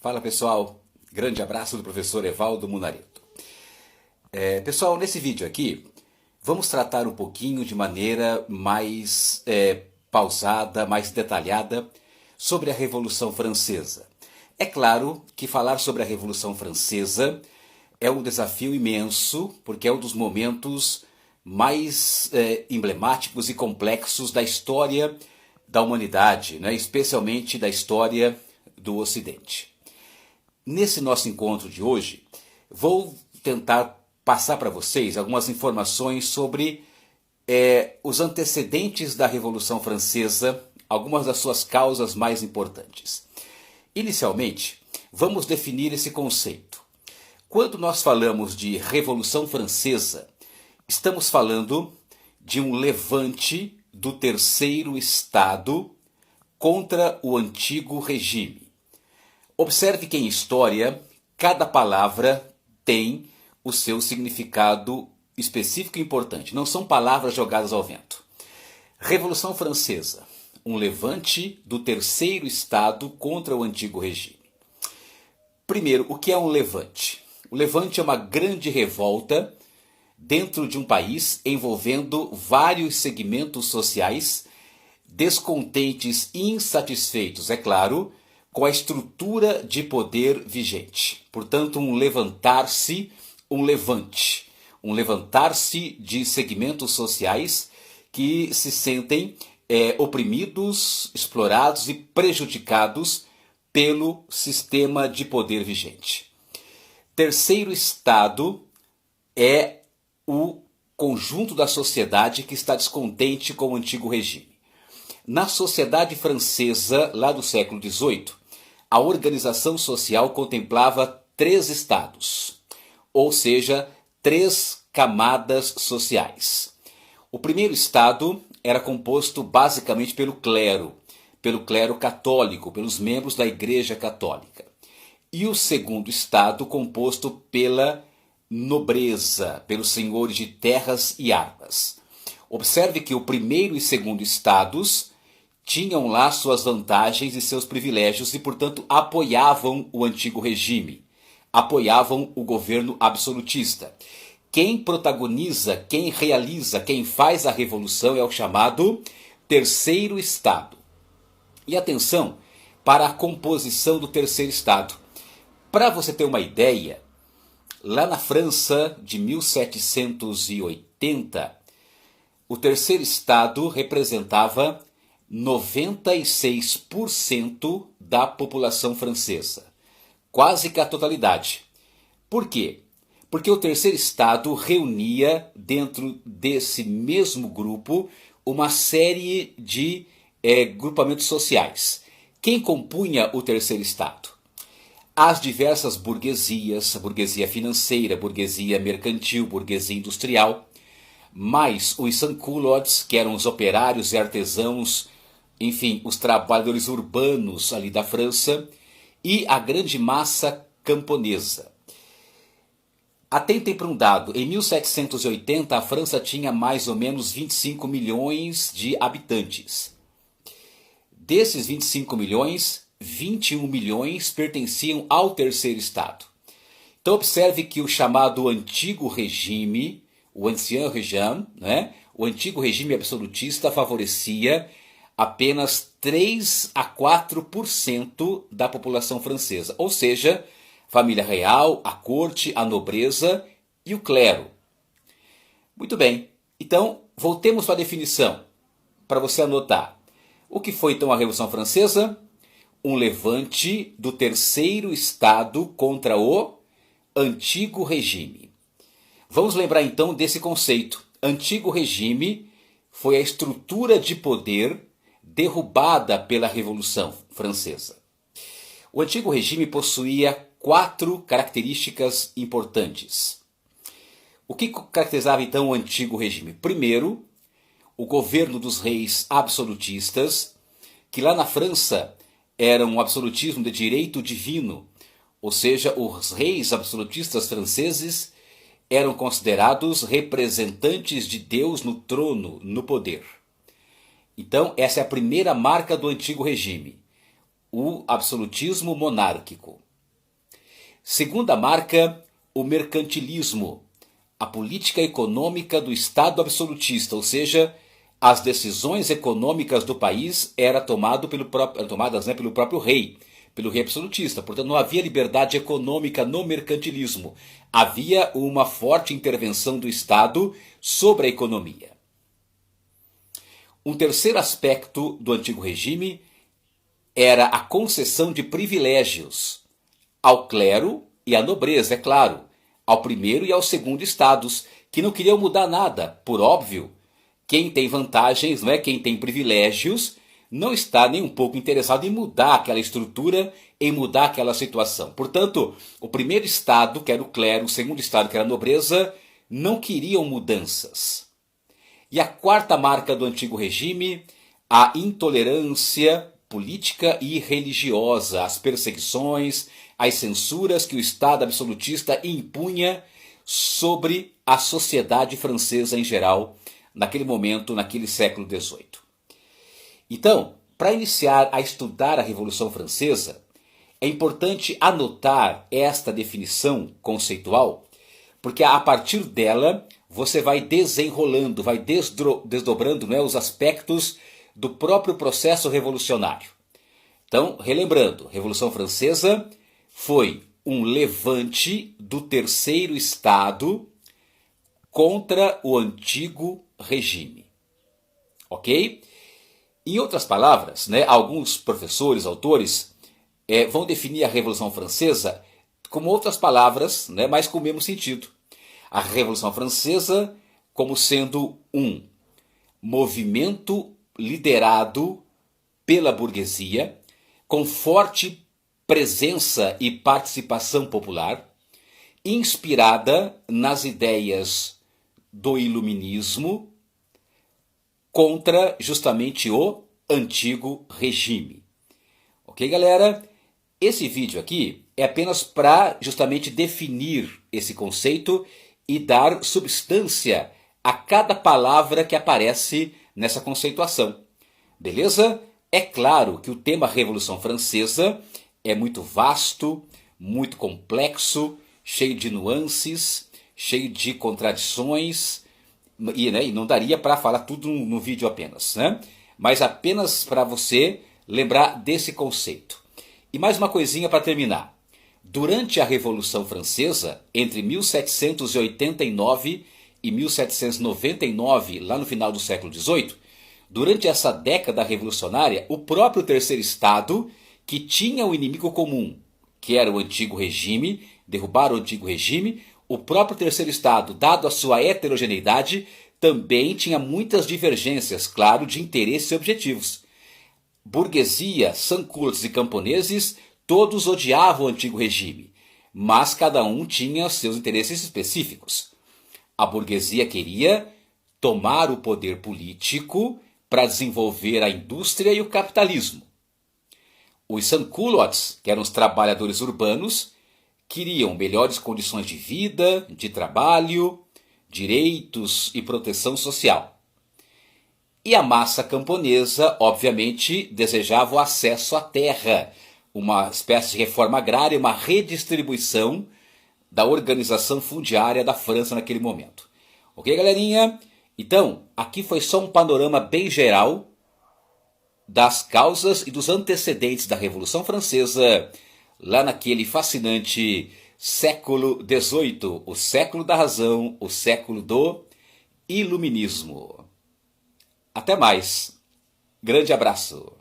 Fala pessoal, grande abraço do professor Evaldo Munareto. Pessoal, nesse vídeo aqui vamos tratar um pouquinho de maneira mais pausada, mais detalhada sobre a Revolução Francesa. É claro que falar sobre a Revolução Francesa é um desafio imenso, porque é um dos momentos mais emblemáticos e complexos da história da humanidade, né? Especialmente da história do Ocidente. Nesse nosso encontro de hoje, vou tentar passar para vocês algumas informações sobre os antecedentes da Revolução Francesa, algumas das suas causas mais importantes. Inicialmente, vamos definir esse conceito. Quando nós falamos de Revolução Francesa, estamos falando de um levante do terceiro Estado contra o antigo regime. Observe que em história, cada palavra tem o seu significado específico e importante. Não são palavras jogadas ao vento. Revolução Francesa, um levante do terceiro Estado contra o antigo regime. Primeiro, o que é um levante? O levante é uma grande revolta dentro de um país envolvendo vários segmentos sociais descontentes e insatisfeitos, é claro, com a estrutura de poder vigente. Portanto, um levantar-se, um levante. Um levantar-se de segmentos sociais que se sentem oprimidos, explorados e prejudicados pelo sistema de poder vigente. Terceiro Estado é o conjunto da sociedade que está descontente com o antigo regime. Na sociedade francesa, lá do século XVIII, a organização social contemplava 3 estados, ou seja, 3 camadas sociais. O primeiro estado era composto basicamente pelo clero católico, pelos membros da Igreja Católica. E o segundo estado composto pela nobreza, pelos senhores de terras e armas. Observe que o primeiro e segundo estados tinham lá suas vantagens e seus privilégios e, portanto, apoiavam o antigo regime, apoiavam o governo absolutista. Quem protagoniza, quem realiza, quem faz a revolução é o chamado terceiro estado. E atenção para a composição do terceiro estado. Para você ter uma ideia, lá na França de 1780, o terceiro estado representava 96% da população francesa, quase que a totalidade. Por quê? Porque o terceiro estado reunia dentro desse mesmo grupo uma série de grupamentos sociais. Quem compunha o terceiro estado? As diversas burguesias, a burguesia financeira, a burguesia mercantil, a burguesia industrial, mais os sans-culottes, que eram os operários e artesãos, enfim, os trabalhadores urbanos ali da França, e a grande massa camponesa. Atentem para um dado, em 1780 a França tinha mais ou menos 25 milhões de habitantes. Desses 25 milhões, 21 milhões pertenciam ao terceiro estado. Então observe que o chamado antigo regime, o ancien régime, né? O antigo regime absolutista favorecia apenas 3 a 4% da população francesa, ou seja, família real, a corte, a nobreza e o clero. Muito bem, então voltemos para a definição, para você anotar. O que foi então a Revolução Francesa? Um levante do terceiro estado contra o antigo regime. Vamos lembrar então desse conceito. Antigo regime foi a estrutura de poder derrubada pela Revolução Francesa. O antigo regime possuía 4 características importantes. O que caracterizava então o antigo regime? Primeiro, o governo dos reis absolutistas, que lá na França era um absolutismo de direito divino, ou seja, os reis absolutistas franceses eram considerados representantes de Deus no trono, no poder. Então, essa é a primeira marca do antigo regime, o absolutismo monárquico. Segunda marca, o mercantilismo, a política econômica do Estado absolutista, ou seja, as decisões econômicas do país eram tomadas pelo próprio rei, pelo rei absolutista. Portanto, não havia liberdade econômica no mercantilismo. Havia uma forte intervenção do Estado sobre a economia. Um terceiro aspecto do antigo regime era a concessão de privilégios ao clero e à nobreza, é claro, ao primeiro e ao segundo estados, que não queriam mudar nada. Por óbvio, quem tem vantagens, não é? Quem tem privilégios, não está nem um pouco interessado em mudar aquela estrutura, em mudar aquela situação. Portanto, o primeiro estado, que era o clero, o segundo estado, que era a nobreza, não queriam mudanças. E a quarta marca do antigo regime, a intolerância política e religiosa, as perseguições, as censuras que o Estado absolutista impunha sobre a sociedade francesa em geral, naquele momento, naquele século XVIII. Então, para iniciar a estudar a Revolução Francesa, é importante anotar esta definição conceitual, porque a partir dela você vai desenrolando, vai desdobrando, né, os aspectos do próprio processo revolucionário. Então, relembrando, Revolução Francesa foi um levante do terceiro estado contra o antigo regime. Ok? Em outras palavras, né, alguns professores, autores, vão definir a Revolução Francesa com outras palavras, né, mas com o mesmo sentido. A Revolução Francesa como sendo um movimento liderado pela burguesia, com forte presença e participação popular, inspirada nas ideias do iluminismo contra justamente o antigo regime. Ok, galera? Esse vídeo aqui é apenas para justamente definir esse conceito e dar substância a cada palavra que aparece nessa conceituação. Beleza? É claro que o tema Revolução Francesa é muito vasto, muito complexo, cheio de nuances, cheio de contradições, e não daria para falar tudo no vídeo apenas, né? Mas apenas para você lembrar desse conceito. E mais uma coisinha para terminar. Durante a Revolução Francesa, entre 1789 e 1799, lá no final do século XVIII, durante essa década revolucionária, o próprio terceiro estado, que tinha um inimigo comum, que era o antigo regime, derrubar o antigo regime, o próprio terceiro estado, dado a sua heterogeneidade, também tinha muitas divergências, claro, de interesses e objetivos. Burguesia, sans-culottes e camponeses, todos odiavam o antigo regime, mas cada um tinha seus interesses específicos. A burguesia queria tomar o poder político para desenvolver a indústria e o capitalismo. Os sans-culottes, que eram os trabalhadores urbanos, queriam melhores condições de vida, de trabalho, direitos e proteção social. E a massa camponesa, obviamente, desejava o acesso à terra, uma espécie de reforma agrária, uma redistribuição da organização fundiária da França naquele momento. Ok, galerinha? Então, aqui foi só um panorama bem geral das causas e dos antecedentes da Revolução Francesa, lá naquele fascinante século XVIII, o século da razão, o século do iluminismo. Até mais. Grande abraço.